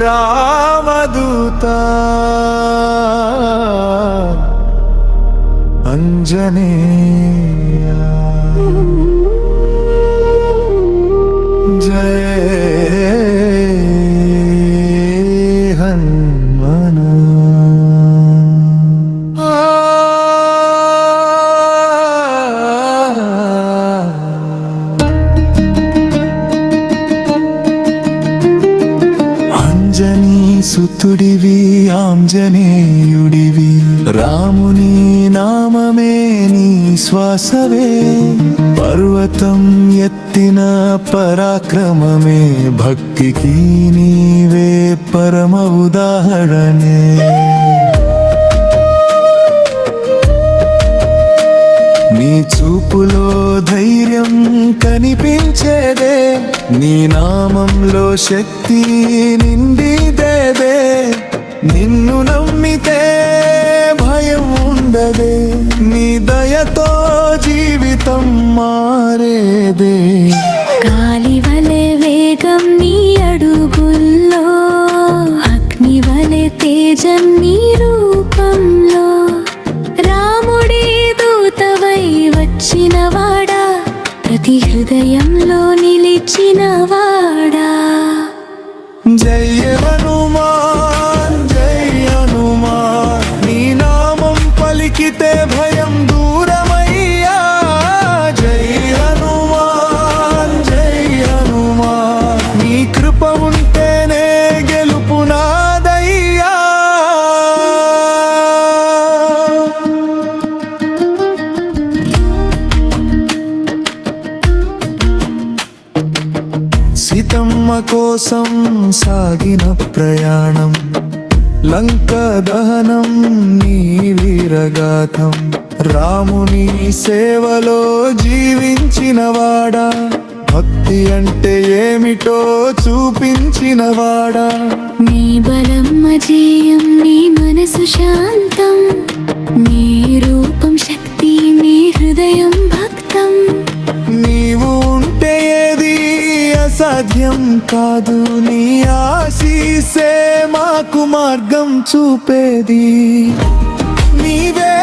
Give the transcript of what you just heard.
రామదూత అంజనేయ జయ హనుమాన్. అంజనీ సుతుడివి ఆంజనేయుడివి, రాముని నామమే నీ శ్వాసవే, పర్వతం ఎత్తిన పరాక్రమమే, భక్తికి నీవే పరమ ఉదాహరణే. నీ చూపులో ధైర్యం కనిపించేదే, నీ నామంలో శక్తి నిండిదేదే, నిన్ను నమ్మితే భయం ఉండదే, నీ దయతో జీవితం మారేదే. గాలి వలె వేగం నీ అడుగుల్లో, అగ్ని వలె తేజం నీ రూపంలో, రాముడి దూతవై వచ్చినవాడా, ప్రతి హృదయంలో నిలిచినవాడా. జయ హనుమాన్ జయ హనుమాన్, నీ నామం పలికితే భయం దూరమయ్యా. జయ హనుమాన్ జయ హనుమాన్, నీ కృప ఉంటేనే గెలుపు నాదయ్యా. సీతమ్మ కోసం సాగిన ప్రయాణం, లంక దహనం నీ వీరగాథం, రాముని సేవలో జీవించినవాడా, భక్తి అంటే ఏమిటో చూపించినవాడా. నీ బలం అజేయం, నీ మనసు శాంతం, నీ రూపం శక్తి, నీ హృదయం భక్తం. నీవు ఉంటే ఏది అసాధ్యం కాదు, నీ ఆశీసే మాకు మార్గం చూపేది. నీవే